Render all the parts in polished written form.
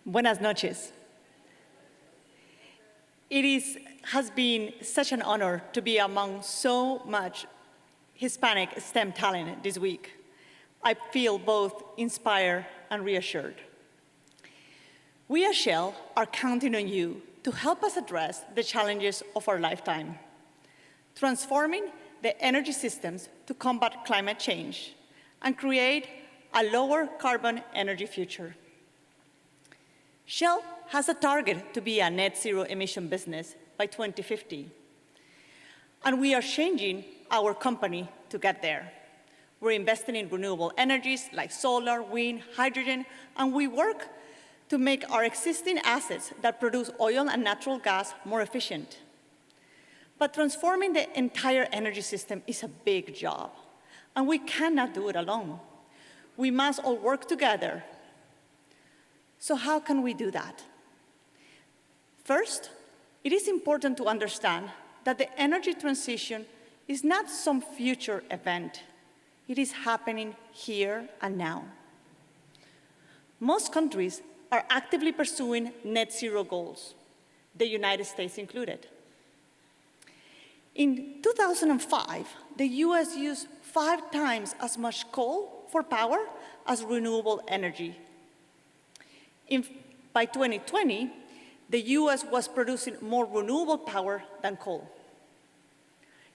Buenas noches. Has been such an honor to be among so much Hispanic STEM talent this week. I feel both inspired and reassured. We at Shell are counting on you to help us address the challenges of our lifetime, transforming the energy systems to combat climate change and create a lower carbon energy future. Shell has a target to be a net zero emission business by 2050. And we are changing our company to get there. We're investing in renewable energies like solar, wind, hydrogen, and we work to make our existing assets that produce oil and natural gas more efficient. But transforming the entire energy system is a big job, and we cannot do it alone. We must all work together. So how can we do that? First, it is important to understand that the energy transition is not some future event. It is happening here and now. Most countries are actively pursuing net zero goals, the United States included. In 2005, the US used 5 times as much coal for power as renewable energy. By 2020, the US was producing more renewable power than coal.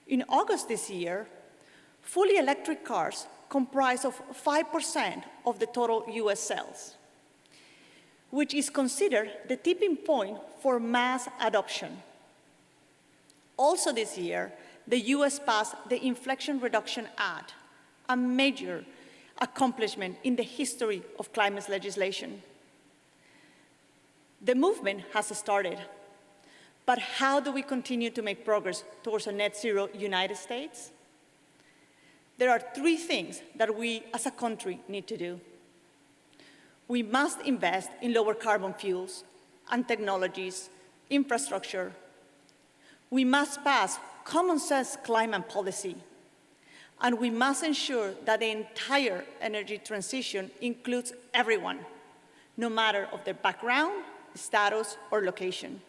In August this year, fully electric cars comprise of 5% of the total US sales, which is considered the tipping point for mass adoption. Also this year, the US passed the Inflation Reduction Act, a major accomplishment in the history of climate legislation. The movement has started, but how do we continue to make progress towards a net zero United States? There are 3 things that we as a country need to do. We must invest in lower carbon fuels and technologies, infrastructure. We must pass common sense climate policy. And we must ensure that the entire energy transition includes everyone, no matter of their background, status, or location.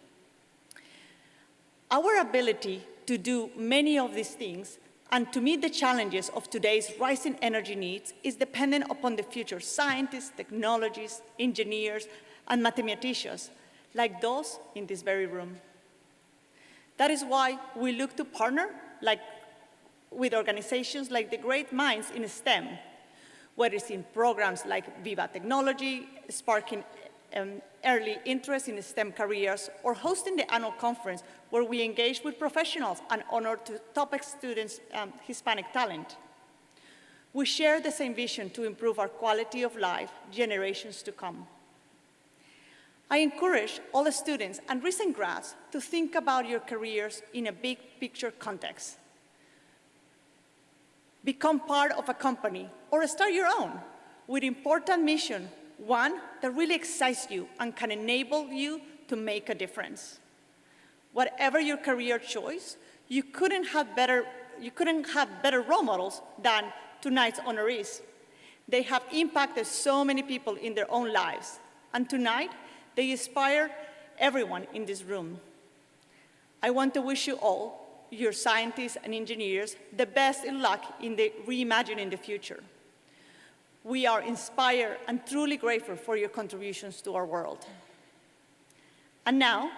Our ability to do many of these things and to meet the challenges of today's rising energy needs is dependent upon the future scientists, technologists, engineers, and mathematicians, like those in this very room. That is why we look to partner with organizations like the great minds in STEM, whether it's in programs like Viva Technology, sparking early interest in STEM careers, or hosting the annual conference where we engage with professionals and honor top students' Hispanic talent. We share the same vision to improve our quality of life generations to come. I encourage all the students and recent grads to think about your careers in a big picture context. Become part of a company or start your own with important mission, one that really excites you and can enable you to make a difference. Whatever your career choice, you couldn't have better role models than tonight's honorees. They have impacted so many people in their own lives, and tonight they inspire everyone in this room. I want to wish you all, your scientists and engineers, the best in luck in reimagining the future. We are inspired and truly grateful for your contributions to our world. And now,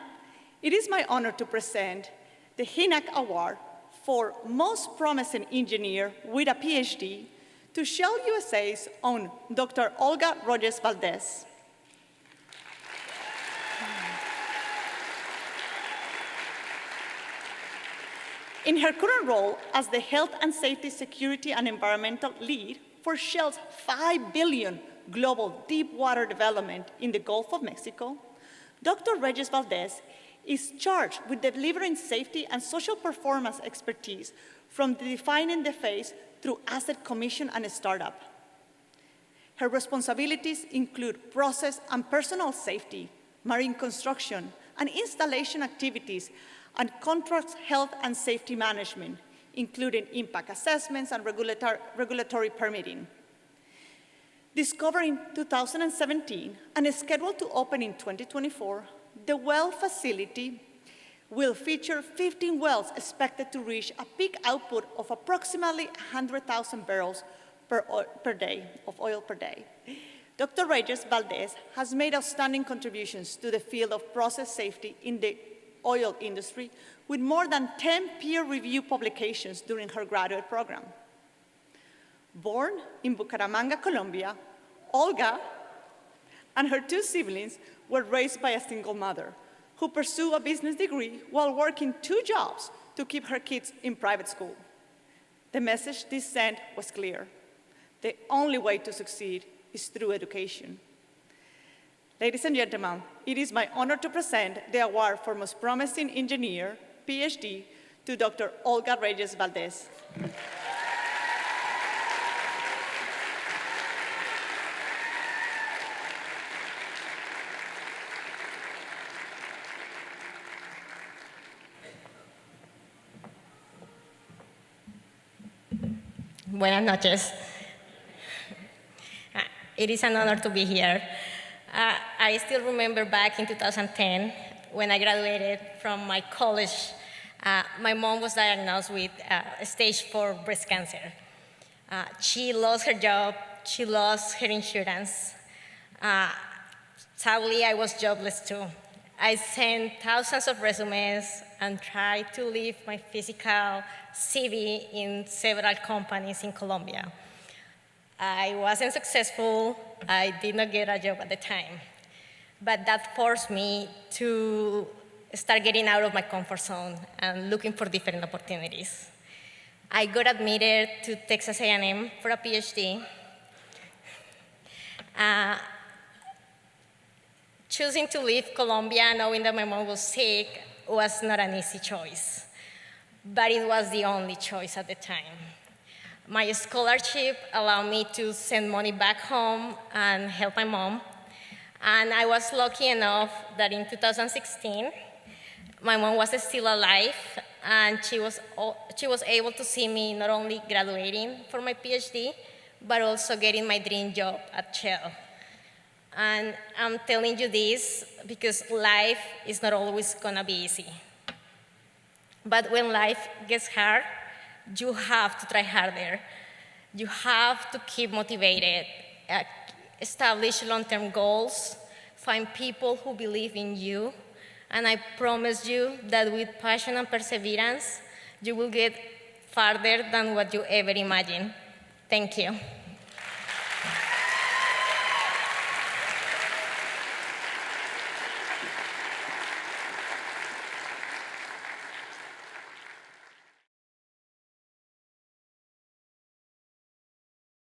it is my honor to present the HENAAC Award for Most Promising Engineer with a PhD to Shell USA's own Dr. Olga Rogers Valdez. In her current role as the Health and Safety, Security, and Environmental Lead for Shell's $5 billion global deep water development in the Gulf of Mexico, Dr. Rogers Valdez is charged with delivering safety and social performance expertise from defining the phase through asset commission and startup. Her responsibilities include process and personal safety, marine construction, and installation activities, and contracts health and safety management, including impact assessments and regulatory permitting. Discovered in 2017 and is scheduled to open in 2024, the well facility will feature 15 wells expected to reach a peak output of approximately 100,000 barrels per day of oil per day. Dr. Reyes Valdez has made outstanding contributions to the field of process safety in the oil industry with more than 10 peer-reviewed publications during her graduate program. Born in Bucaramanga, Colombia, Olga and her two siblings were raised by a single mother who pursued a business degree while working 2 jobs to keep her kids in private school. The message this sent was clear. The only way to succeed is through education. Ladies and gentlemen, it is my honor to present the award for Most Promising Engineer, PhD, to Dr. Olga Reyes Valdez. Buenas noches. It is an honor to be here. I still remember back in 2010 when I graduated from my college, my mom was diagnosed with stage 4 breast cancer. She lost her job, she lost her insurance. Sadly, I was jobless too. I sent thousands of resumes and tried to leave my physical CV in several companies in Colombia. I wasn't successful. I did not get a job at the time. But that forced me to start getting out of my comfort zone and looking for different opportunities. I got admitted to Texas A&M for a PhD. Choosing to leave Colombia, knowing that my mom was sick, was not an easy choice. But it was the only choice at the time. My scholarship allowed me to send money back home and help my mom. And I was lucky enough that in 2016, my mom was still alive, and she was able to see me not only graduating for my PhD, but also getting my dream job at Shell. And I'm telling you this because life is not always gonna be easy. But when life gets hard, you have to try harder. You have to keep motivated, establish long-term goals, find people who believe in you, and I promise you that with passion and perseverance, you will get farther than what you ever imagined. Thank you.